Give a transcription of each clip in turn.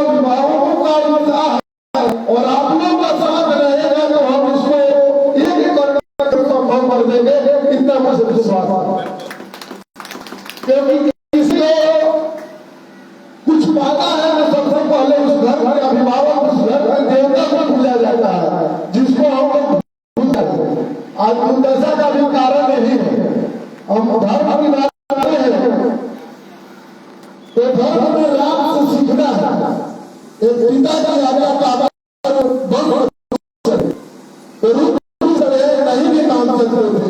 अभिभावकों का उत्साह और आप लोग का साथ रहेगा तो हम इसको एक करना संभव कर देंगे, इतना मुझे विश्वास है। क्योंकि किसी कुछ पाना है तो सबसे पहले उस घर के अभिभावक, उस घर के देवता को पूजा जाता है, जिसको हम लोग भूल जाते हैं। आज दुर्दशा का भी कारण यही है, हम धर्म की बात करते हैं तो धर्म में राम से सीखना है। एक पिता की आज्ञा का नहीं भी काम करते थे,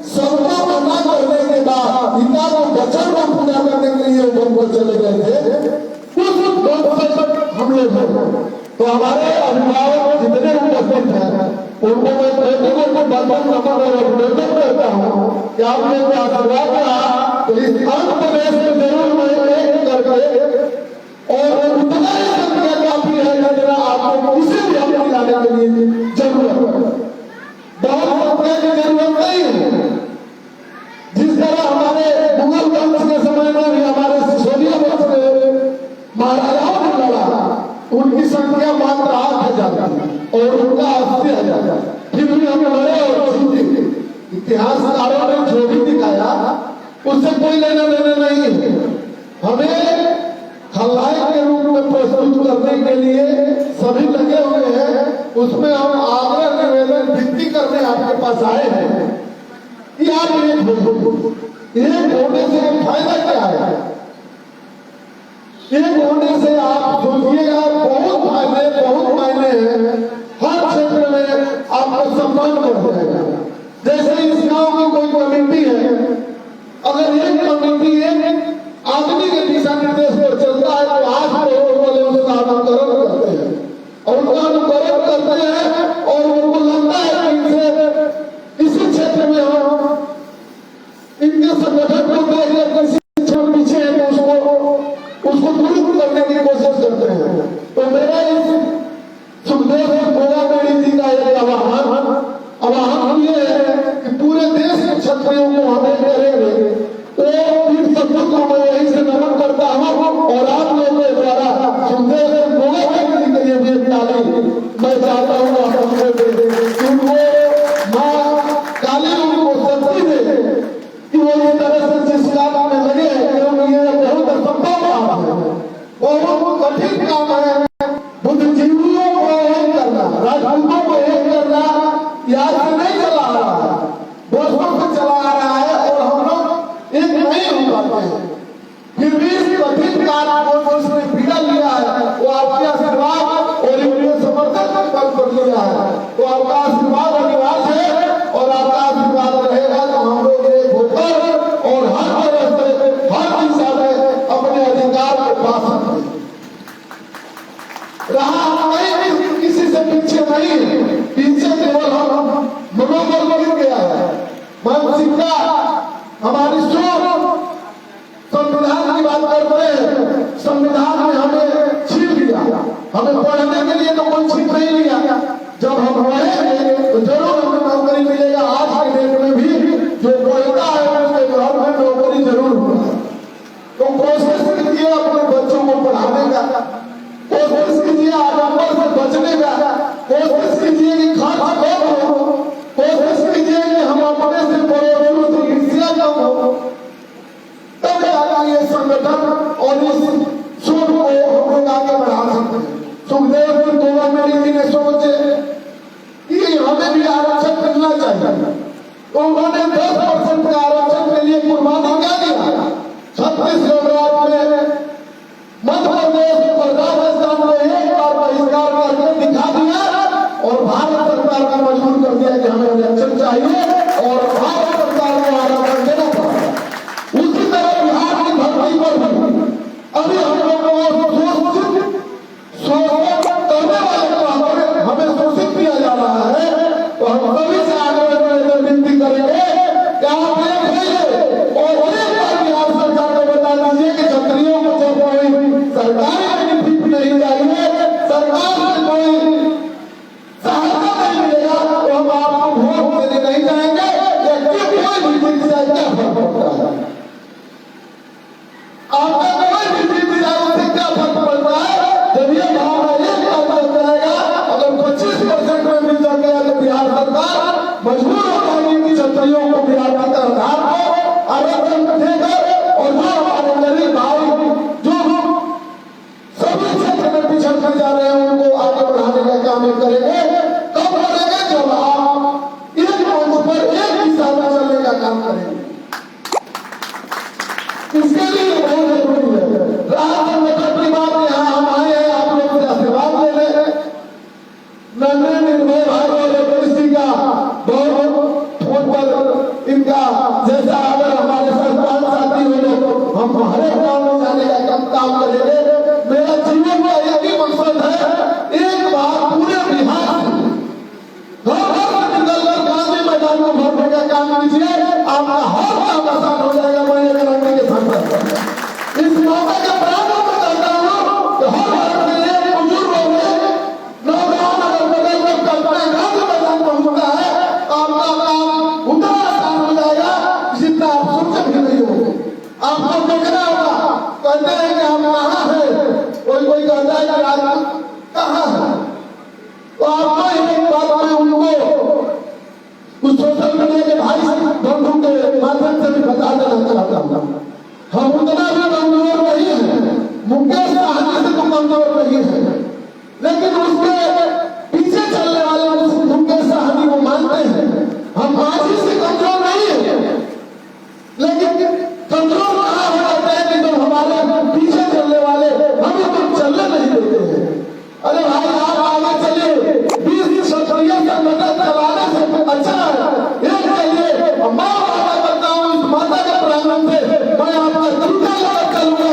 सबको मना करने के बाद पिता को वचन को पूरा करने के लिए वो चले गए थे। उस हम लोग तो हमारे अभिभावक जितने उपस्थित हैं उनको मैं प्रेमिकों को बंधन नमन और अभिनंदन करता हूँ कि आपने जो आशीर्वाद कहा तो इस अंत प्रदेश में जरूर मैं एक करके और उतना ही संख्या काफी है जितना आपको किसी भी अपनी लाने के लिए जरूरत है। बहुत संख्या की जरूरत नहीं है। जिस तरह हमारे मुगल वंश के समय में भी हमारे सिसोदिया वंश में महाराजाओं ने लड़ा, उनकी संख्या मात्र 8,000 और उनका 80,000, फिर भी हम लड़े और जीते। इतिहासकारों ने जो भी दिखाया उससे कोई लेना देना नहीं है। हमें खलनायक के रूप में प्रस्तुत करने के लिए सभी लगे हुए हैं। उसमें हम आग्रह निवेदन विनती करने आपके पास आए हैं कि आप एक होने से फायदा क्या है? एक होने से आप सोचिएगा बहुत फायदे, बहुत मायने हैं। हर क्षेत्र में आपको सम्मान बढ़ जाएगा। जैसे इस गांव में कोई कमेटी है, अगर एक कमेटी एक आदमी के दिशा निर्देश पर चलता है तो आज लोग वाले उसका अनुकरण करते हैं और उनका अनुकरण करते हैं और उनको लगता है कि इनसे इसी क्षेत्र में हम इनके संगठन को किसी पीछे है तो उसको दुरुस्त करने की कोशिश करते हैं। तो मेरा इस सुखदेव गोगामेड़ी जी का एक आह्वान ये है कि पूरे देश के क्षत्रियों को हमें करेंगे तो इन सबको मैं यही से नमन करता हूँ और आप लोगों के द्वारा सुखदेव गोगामेड़ी के लिए भी ताली मैं चाहता हूँ आप हमको दे दें। उनको माँ काली उनको शक्ति दे कि वो इस तरह से जिस काम में लगे क्योंकि ये बहुत असंभव काम है, बहुत कठिन काम है। बुद्धिजीवियों को एक करना, राजपूतों को एक करना यहाँ से नहीं चला आ रहा है, वर्षों से चला आ रहा है और हम लोग एक नहीं हो पाते हैं। फिर भी इस कठिन कार्य को उसने पीड़ा लिया है, वो आपके आशीर्वाद और इनके समर्थन का पद पर लिया है, तो आपका आशीर्वाद अनिवार्य है और आपका आशीर्वाद रहेगा तो हम लोग एक होकर और हर तरह से हर दिशा में अपने अधिकार को पा सकते हैं। रहा नहीं किसी से पीछे नहीं, पीछे केवल हम मनोबल गिर गया है, मानसिकता हमारी सोच। संविधान की बात करते हैं, संविधान ने हमें छीन लिया, हमें पढ़ने के लिए तो कोई छीन नहीं लिया। जब हम पढ़ेंगे तो जरूर हमें नौकरी मिलेगा। आज के डेट में भी जो पढ़ता है उसके घर में नौकरी जरूर होगा। तो कोशिश कीजिए अपने बच्चों को पढ़ाने का, कोशिश कीजिए आडंबर से बचने का, कोशिश कीजिए कि खर्च कम हो, कोशिश कीजिए कि हम अपने से पड़ोसियों से ईर्ष्या कम हो। तब जाकर ये संगठन और इस सोच को हम लोग आगे बढ़ा सकते हैं। सुखदेव गोगामेड़ी जी ने सोचे कि हमें भी आरक्षण मिलना चाहिए, तो उन्होंने 10% के आरक्षण के लिए कुर्बानी क्या दिया। छत्तीसगढ़ राज्य में, मध्य प्रदेश और राजस्थान को एक बार बहिष्कार करके दिखा दिया और भारत सरकार को मजबूर कर दिया कि हमें आरक्षण चाहिए और भारत सरकार को आरक्षण देना पड़ा। उसी तरह बिहार की धरती पर अभी हम लोग करने वाले को हमें शोषित किया जा रहा है, तो हम सभी से आगे विनती करेंगे कि आप एक रहिए और एक बार बिहार सरकार को बता दीजिए कि क्षत्रियों को जब कोई सरकारी बेनिफिट नहीं चाहिए, सरकार से कोई सहायता नहीं मिलेगा तो हम आपको वोट देने नहीं जाएंगे। कोई भी जीत जाए क्या फर्क पड़ता है? आपका कोई भी जीत जाए उससे क्या फर्क से जा रहे हैं उनको आगे बढ़ाने का काम करेंगे। कब करेंगे? जब आप एक मंच पर एक दिशा में चलने का काम करेंगे। इसके लिए बहुत जरूरी है। रात संगठन की बात यहाँ हम आए हैं, आप लोग से आशीर्वाद ले रहे हैं। नन्हे निर्भय भाई और पुलिस का बहुत फोन पर इनका जैसा अगर हमारे सरकार साथी हो तो हम हमारे गाँव में जाने का काम करेंगे। मेरा जीवन का एक ही मकसद है, एक बार पूरे बिहार गांधी मैदान को भरने का काम कीजिए, आपका हर काम आसान हो जाएगा। मैं गारंटी के साथ इस मौके का प्रारंभ में करता हूँ कि हर वर्ग के लिए बुजुर्ग होंगे, नौजवान अगर बदल कर अपने गांधी मैदान पहुंचता है आपका काम उतना आसान हो जाएगा जितना आप सोचे भी नहीं होंगे। आपको देखना होगा, कहते हैं कि हम कहाँ हैं, कोई कहता है कि आज कहाँ है, तो आपको एक बात मैं उनको कुछ सोशल मीडिया के भाई बंधु के माध्यम से भी बता देना चाहता हूँ। हम उतना भी कमजोर नहीं है, मुकेश सहनी से तो कमजोर नहीं है, लेकिन उसके पीछे चलने वाले मुकेश सहनी को मानते हैं। हम मांझी से कमजोर नहीं है, लेकिन कमजोर कहाँ हो जाते हैं कि जब हमारे पीछे चलने वाले हमें तो चलने नहीं देते हैं। अरे भाई आप आगे चलिए, 20 सक्रिय संगठन चलाने से अच्छा है। एक कहिए माँ बाबा करता हूँ, इस माता के प्रांगण से मैं आपका दूसरा लगा चलूंगा,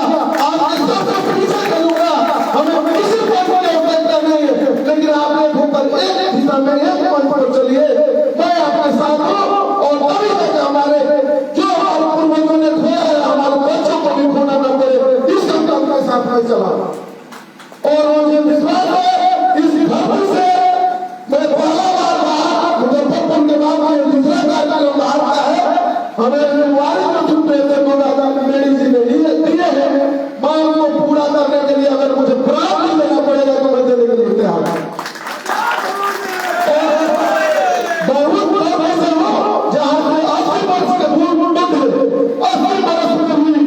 आपके सबसे पीछे चलूंगा, हमें किसी को कोई आवश्यकता नहीं है, लेकिन आप एक होकर एक दिशा में एक मंच पर चलिए, मैं आपके साथ हूँ। और तभी तक हमारे जो हमारे पूर्वजों ने खोया है, हमारे बच्चों को भी खोना न पड़े, इस संकल्प के साथ मैं चला। और मुझे विश्वास है इस धरती से मैं पहला बार बाहर मुजफ्फरपुर के बाद में दूसरा कार्यक्रम बाहर आया है। हमें वारी में छुट्टे से मेरी जी ने दिए हैं, मैं उनको पूरा करने के लिए अगर मुझे प्राण भी देना पड़ेगा तो मैं देने के लिए तैयार हूँ। बहुत ऐसे हो जहाँ से 80 वर्ष के पूर्व 80 वर्ष में हुई,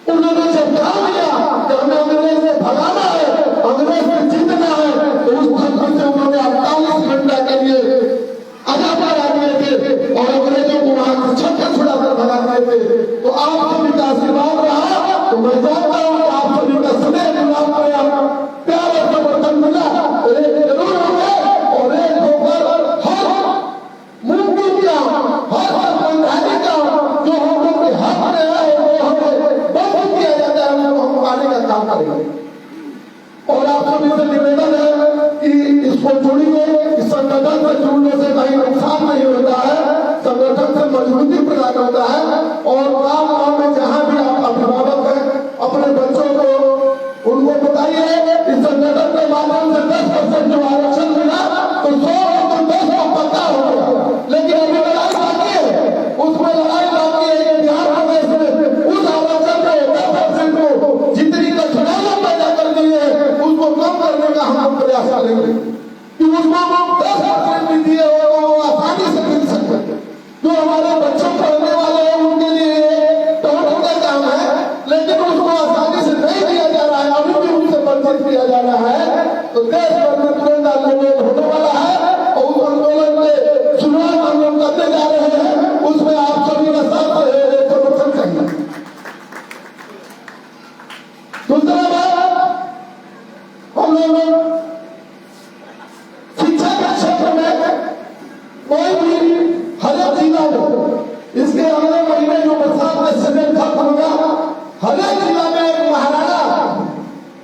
उन्होंने जब ठान लिया कि हमें अंग्रेज से भगाना है, अंग्रेज से जीतना है, तो उस धरती से उन्होंने 48 घंटा के लिए आजाद करा दिए थे और अंग्रेजों को वहां से छक्के छुड़ाकर भगा दिए थे। तो आप सभी का आशीर्वाद रहा, तो मैं जानता हूँ कि आप सभी का स्नेह मिला, प्यार और समर्थन मिला, जरूर होंगे। और एक होकर हर मुमकिन काम, हर वैधानिक काम जो हम लोग के हाथ में है वो हमें बंद किया जाता है, उनको हम पाने का काम करेंगे। और आप सभी से निवेदन है कि इसको जोड़िए, इस संगठन से जुड़ने से कहीं नुकसान नहीं होता है, संगठन से मजबूती प्रदान होता है। और गाँव में जहाँ भी आप अभिभावक हैं, अपने बच्चों को उनको बताइए इस संगठन के माध्यम से 10% जो आरक्षण मिला तो 100 तो 10 को पक्का हो गया, लेकिन अभी लड़ाई बाकी है, उसमें लड़ाई बाकी है। बिहार प्रदेश में उस आरक्षण में 10% को जितनी कठिनाइयां पैदा कर दी है उसको कम करने का हम प्रयास करेंगे कि उसको 10% भी दिए वो आसानी से मिल सके। जो हमारे बच्चों पढ़ने वाले हैं उनके लिए टोटल का काम है, लेकिन उसको आसानी से नहीं दिया जा रहा है, अभी भी उनसे वंचित किया जा रहा है। तो देश भर में तुरंत आंदोलन होने वाला है और उस आंदोलन में शुरुआत हम लोग करने जा रहे हैं, उसमें आप सभी का साथ समर्थन चाहिए। दूसरा बात, हम लोग शिक्षा के क्षेत्र में कोई भी हर एक जिला में इसके अगले महीने जो बरसात का सीजन खत्म होगा, हर एक जिला में एक महाराणा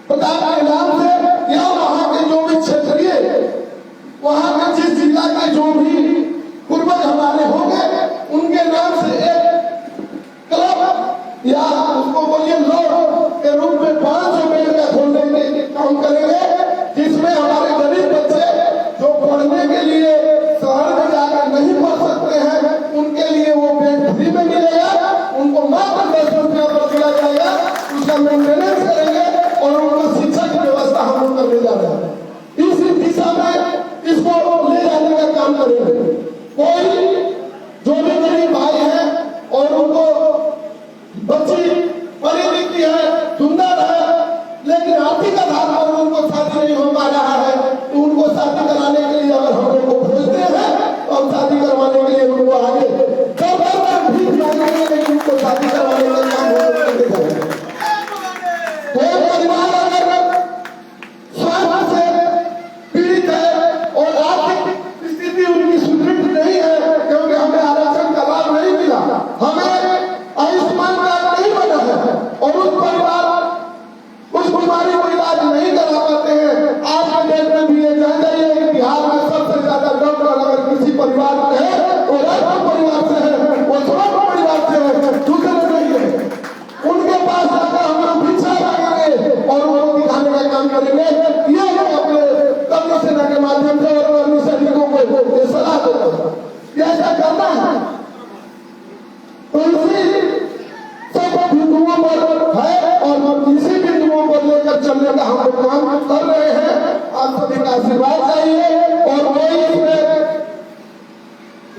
प्रताप के नाम से या वहाँ के जो भी क्षेत्रीय, वहाँ के जिस जिला के जो भी पूर्वज हमारे होंगे उनके नाम से एक क्लब या उसको बोलिए लोग के रूप में 500 बेड का खोलने के काम करेंगे, जिसमें हमारे गरीब बच्चे जो पढ़ने के लिए शहर में जाकर नहीं पढ़ सकते हैं उनके लिए वो बेड फ्री में मिलेगा, उनको मात्र 10 रुपया पर दिया जाएगा, उसका मेंटेनेंस करेंगे और उनको शिक्षा की व्यवस्था हम लोग करने जा रहे हैं। इसी दिशा में इसको ले जाने का काम करेंगे। कोई जो भी गरीब भाई है और उनको बच्ची पढ़ी लिखी है, सुंदर है, लेकिन आर्थिक आधार पर उनको शादी कराने के लिए अगर हम लोग को खोजते हैं तो हम शादी करवाने के लिए उनको आगे भी जाएंगे, लेकिन उनको शादी करवाने का काम होगा। कोई परिवार अगर स्वास्थ्य से पीड़ित है और आर्थिक स्थिति उनकी सुदृढ़ नहीं है, क्योंकि हमें आरक्षण का लाभ नहीं मिला, हमें आयुष्मान कार्ड नहीं बना है और उस परिवार उस बीमारी को इलाज नहीं करा पाते हैं। आज के डेट में भी ये जान जाइए कि बिहार में सबसे ज्यादा डॉक्टर अगर किसी परिवार में है तो राजपूत परिवार से है, वो सोलह परिवार से है, दूसरे नहीं है। उनके पास जाकर हम लोग भिक्षा मांगेंगे और उनको दिखाने का काम करेंगे। ये अपने कर्म सेना के माध्यम से और अन्य सैनिकों को ये सलाह देते हैं कि ऐसा करना है। तो इसी सब बिंदुओं पर है और इसी बिंदुओं पर लेकर चलने का हम लोग काम कर रहे हैं। आप सभी का आशीर्वाद चाहिए और कोई इसमें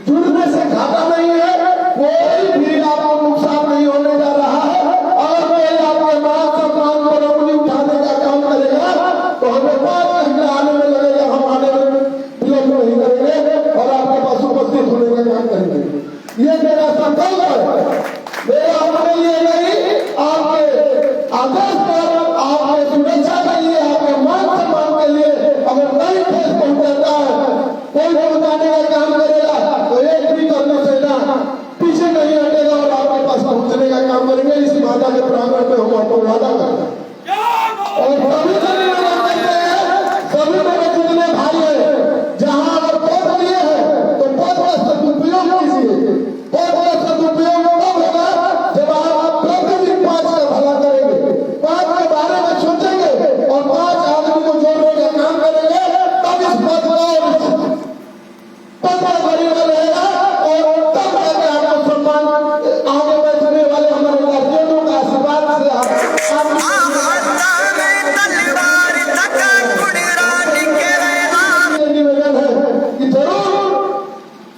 जुड़ने से घाटा नहीं है, कोई भी आपको नुकसान नहीं होने जा रहा है। और कोई आपके मान सम्मान पर उंगली उठाने का काम करेगा तो हमें 5 घंटे आने में लगेगा, हम आने में विलंब नहीं करेंगे और आपके पास उपस्थित होने का काम करेंगे। ये मेरा संकल्प है। मेरा अपने लिए नहीं, आपके आदेश पर, आपके सुरक्षा के लिए, आपके मान सम्मान के लिए अगर नहीं ठेस पहुंचाता है, कोई पहुंचाने का काम करेगा तो एक भी करने से ना पीछे नहीं हटेगा और आपके पास पहुंचने का काम करेंगे। इस वादा के प्रांगण में हम आपको वादा करते हैं और सभी मेरे जितने भाई है, जहां अगर पद लिए है तो पद का सदुपयोग कीजिए। पद का सदुपयोग कब होगा? जब आप प्रतिदिन 5 का भला करेंगे, 5 के बारे में सोचेंगे और 5 आदमी को जोड़ने का काम करेंगे, तब इस पद का बरीबर रहेगा और तब जाके आपको सम्मान आगे बैठने वाले हमारे गार्जियनों का आशीर्वाद से निवेदन है कि जरूर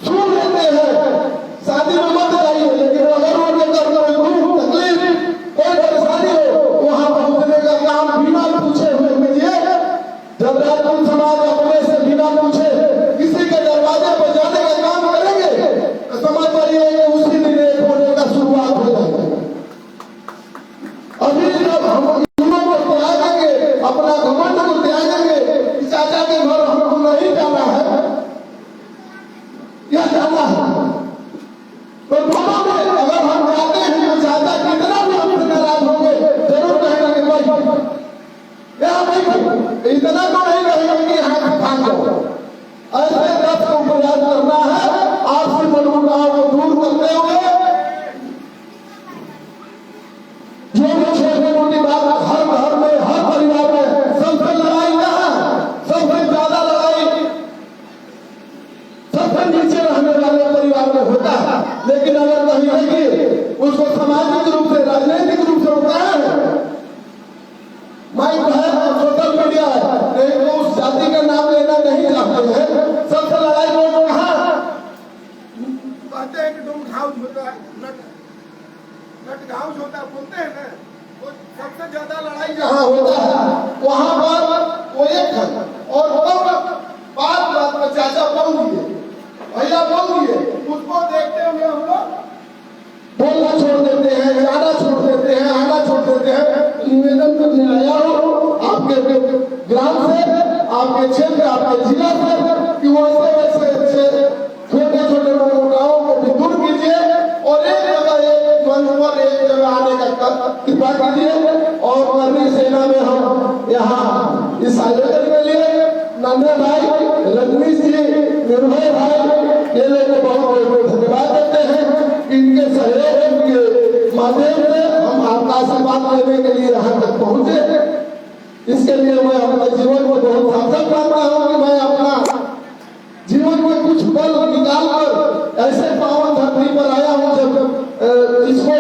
सुन लेते हैं, शादी में मत जाइए, लेकिन अगर कोई तकलीफ कोई परेशानी हो वहां पहुंचने का काम बिना पूछे हुए कीजिए। जब राजपूत समाज अपने से बिना पूछे किसी के दरवाजे पर जाने का काम करेंगे तो समझ पाइए कि उसी दिन एक होने का शुरुआत हो जाएगी। अभी जब हम को त्यागेंगे, अपना घमंड को त्यागेंगे, चाचा के घर हमको नहीं जाना है या जाना है, तो दोनों में अगर हम जाते हैं तो चाचा कितना भी हमसे नाराज होंगे जरूर कहेंगे कि भाई क्या नहीं, इतना तो नहीं रहेगा कि हाथ भाग जाओ। ऐसे 10 को प्रयास करना है, आपसी मनमुटाव को दूर करते हुए जो भी छोटी मोटी बात हर घर में, हर परिवार में सबसे लड़ाई कहाँ, सबसे ज्यादा लड़ाई सबसे नीचे रहने वाले परिवार में होता है। लेकिन अगर कहीं देखिए उसको सामाजिक रूप से, राजनीतिक रूप से होता है, माइक है, सोशल मीडिया है, नहीं तो उस जाति का नाम लेना नहीं चाहते हैं। सबसे लड़ाई लोग कहाँ कहते हैं कि तुम घाव होता है, नट घाव होता है, बोलते हैं ना, वो सबसे ज्यादा लड़ाई जहाँ होता है वहां पर वो एक है और बात में चाचा बोल दिए, भैया बोल दिए, उसको देखते हुए हम लोग बोलना छोड़ देते हैं, जाना छोड़ देते हैं, आना छोड़ देते हैं। निवेदन करने आया हूँ आपके ग्राम से, आपके क्षेत्र, आपके जिला से कि वो ऐसे छोटे छोटे मनमुटावों को भी दूर कीजिए और एक जगह, एक मंच पर, एक जगह आने का कृपा कीजिए। और कर्मी सेना में हम यहाँ इस आयोजन के लिए नन्हे भाई, रजनीश जी, निर्भय भाई, ये लोग बहुत बहुत धन्यवाद देते हैं। इनके सहयोग के माध्यम से हम आपका आशीर्वाद लेने के लिए यहाँ तक पहुंचे। इसके लिए मैं अपने जीवन को बहुत सार्थक मानता हूँ कि मैं अपना जीवन में कुछ पल निकाल कर ऐसे पावन धरती पर आया हूँ जब इसको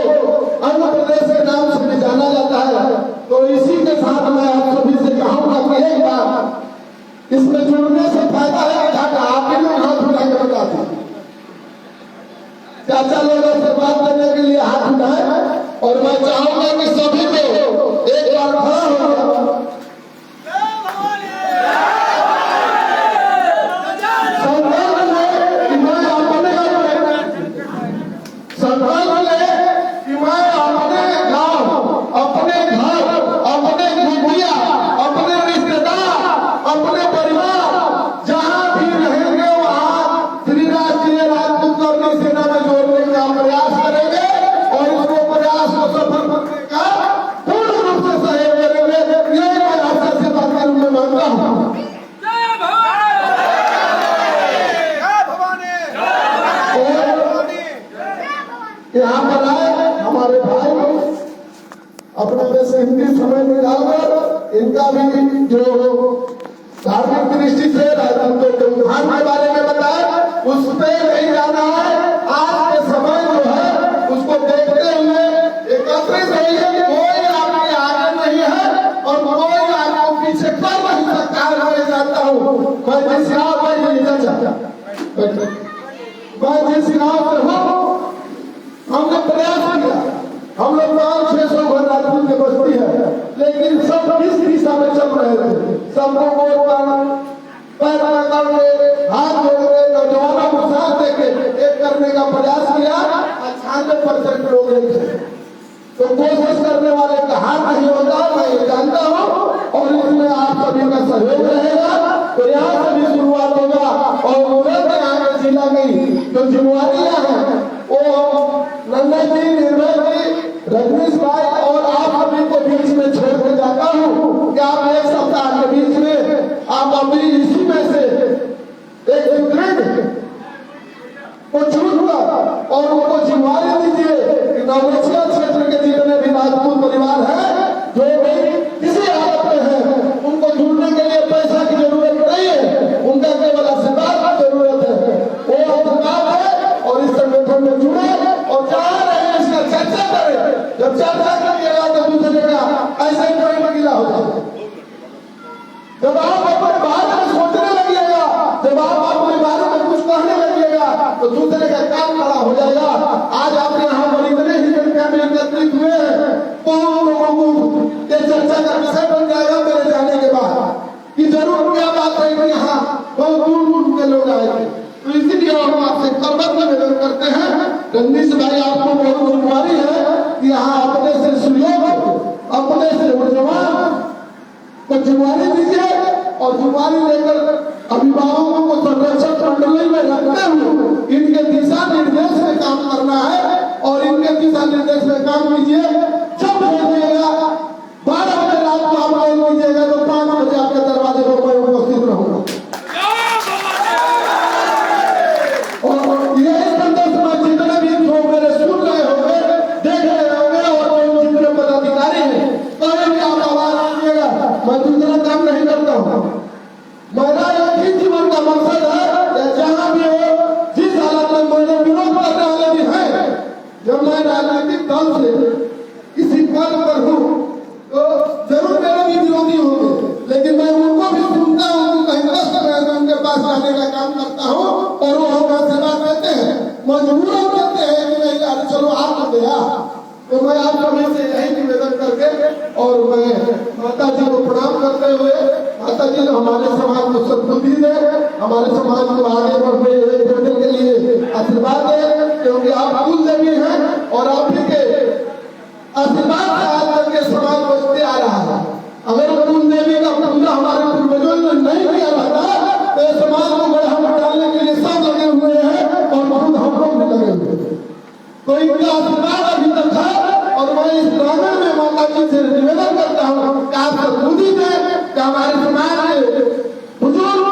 अन्य प्रदेश के नाम से भी जाना जाता है। तो इसी के साथ मैं आप सभी से कहूँगा कि एक बार इसमें जुड़ने से फायदा है कि घाटा, आप ही लोग हाथ उठा के बता दीजिए। चाचा लोगों से बात करने के लिए हाथ उठाए और मैं चाहूंगा कि सभी को एक बार खड़ा हो इनका भी जो धार्मिक दृष्टि से राजपूतों के उत्थान के बारे में बताया, उस पे नहीं जाना है। आज के समय जो है उसको देखते हुए एकत्रित रहिए। कोई आपके आगे नहीं है और कोई आपको पीछे कर नहीं सकता है। मैं जानता हूँ मैं जिस गाँव से हूँ, हमने प्रयास किया। हम लोग 500-600 घर राजपूत की बस्ती है, लेकिन सब इस दिशा में चल रहे थे। सबको पैर पकड़ के, हाथ जोड़ के, नौजवानों को साथ देके एक करने का प्रयास किया। 98% लोग थे। तो कोशिश करने वाले का हार नहीं होता, मैं ये जानता हूँ। और इसमें आप सभी का सहयोग रहेगा। प्रयास अभी शुरुआत होगा और उन्होंने आगे जिला की जो जिम्मेवारियां हैं वो नन्ना जी, निर्भय जी, रजनीश भाई और आप सभी को बीच में छोड़ के जाता हूँ कि आप एक सप्ताह के बीच में आप अभी इसी में से एक सुदृढ़ को चुनकर और उनको जिम्मेवारी दीजिए कि नवगछिया क्षेत्र के जितने भी राजपूत परिवार हैं, जो भी किसी हालत में है, उनको जुड़ने के लिए पैसा की जरूरत नहीं है, उनका केवल आशीर्वाद की जरूरत है। वो आशीर्वाद है और इस संगठन में जुड़े और जहाँ रहे इसका चर्चा करें। जब चर्चा करिएगा तो दूसरे का ऐसे ही कोई मगिला हो जाएगा। जब आप अपने बारे में सोचने लगिएगा, जब आप अपने बारे में कुछ कहने लगिएगा तो दूसरे का काम खड़ा हो जाएगा। आज आपके यहाँ पर इतने ही संख्या में एकत्रित हुए हैं, कौन लोगों को ये चर्चा का विषय बन जाएगा मेरे जाने के बाद कि जरूर क्या बात है कि यहाँ बहुत दूर दूर के लोग आएंगे। तो इसीलिए हम आपसे करबद्ध निवेदन करते हैं। रजनीश भाई, आपको बहुत जिम्मेवारी है कि यहाँ अपने से सुयोग, अपने से ऊर्जवान को जिम्मेवारी दीजिए और जिम्मेवारी लेकर अभिभावकों को संरक्षक मंडली में रखते हुए इनके दिशा निर्देश में काम करना है और इनके दिशा निर्देश में काम कीजिए। जब भेजिएगा 12 बजे रात को आप लोग कीजिएगा तो 5 बजे आपके दरवाजे पर मैं उपस्थित रहूंगा। और यही संदेश में जितने भी जो मेरे सुन रहे होंगे, देख रहे होंगे और जितने पदाधिकारी हैं, कहीं भी आप आवाज दीजिएगा। मैं दूसरा काम नहीं करता हूँ। मेरा एक ही जीवन का मकसद है, जहाँ भी हो, जिस हालत में मेरे विरोध करने वाले भी हैं, जब मैं राजनीतिक दल से किसी पद पर हूँ तो जरूर मेरे भी विरोधी होंगे, लेकिन मैं उनको भी सुनता हूँ। कहीं कष्ट में उनके पास जाने का काम करता हूँ और वो हमारा सेवा देते हैं, मजबूर करते हैं कि नहीं यार चलो आप गया। तो मैं आप सभी से यही निवेदन करके और मैं माता जी को प्रणाम करते हुए, माता जी हमारे समाज को सद्बुद्धि दे, हमारे समाज को आगे बढ़ने के लिए आशीर्वाद दे, क्योंकि आप कुल देवी हैं और आप ही के आशीर्वाद से आज तक के समाज बचते आ रहा है। अगर कुल देवी का पूजा हमारे पूर्वजों ने नहीं किया रहता तो समाज को बढ़ा डालने के लिए सब लगे हुए हैं और खुद हम लोग भी लगे हुए हैं। तो इनका आशीर्वाद अभी तक है और मैं इस ड्रामे में माता जी से निवेदन करता हूँ कि आप सद्बुद्धि दें कि हमारे समाज के बुजुर्ग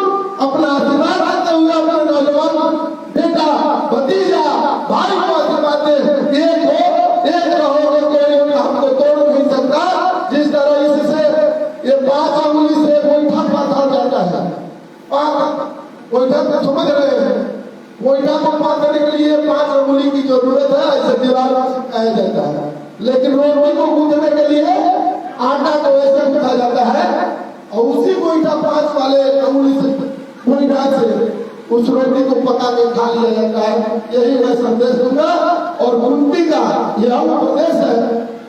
अपना आशीर्वाद देते हुए अपने नौजवान बेटा, भतीजा, भाई को आशीर्वाद दें। एक रहोगे, कोई हमको तोड़ नहीं सकता। जिस तरह इससे ये 5 अंगुली से गोईठा पाथा जाता है, गोईठा को समझ रहे हैं, गोईठा को पाथने के लिए 5 अंगुली की जरूरत है, ऐसे दीवार चिपकाया जाता है। लेकिन रोटी को गूंथने के लिए आटा को ऐसे गूंथा जाता है और उसी गोईठा 5 वाले अंगुली से गोईठा से उस रोटी को पका के खा लिया जाता है। यही मैं संदेश दूंगा। और कुंती का यह उपदेश है,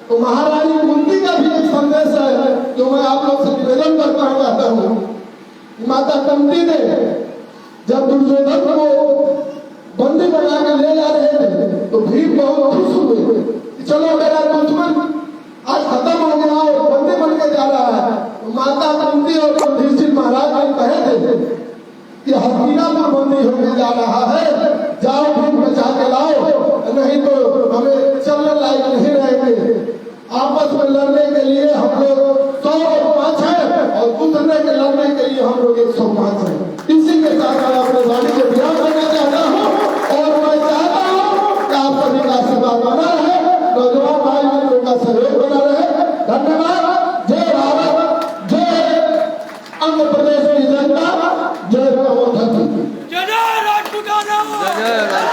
तो महारानी कुंती का भी एक संदेश है जो मैं आप लोग से निवेदन करना चाहता हूँ। माता कुंती ने जब दुर्योधन को बंदी बना के ले जा रहे थे तो भीड़ बहुत खुश हुए कि चलो मेरा दुश्मन आज खत्म हो गया और बंदी बन के जा रहा है। तो माता कुंती और युधिष्ठिर महाराज ने कहे थे कि हस्तिनापुर बंदी होने जा रहा है, जाओ भीड़ बचा के लाओ, नहीं तो हमें चलने लायक नहीं रहेंगे। आपस में लड़ने के लिए हम लोग 105 हैं और दूसरे के लड़ने के लिए हम लोग 105 हैं। इसी के साथ मैं अपने वाणी को विराम करना चाहता हूँ और मैं चाहता हूँ कि आप सभी का आशीर्वाद बना रहे, नौजवान भाई बहनों का सहयोग बना रहे। धन्यवाद। जय भारत, जय आंध्र प्रदेश की जनता जय राम। जय राजपूताना।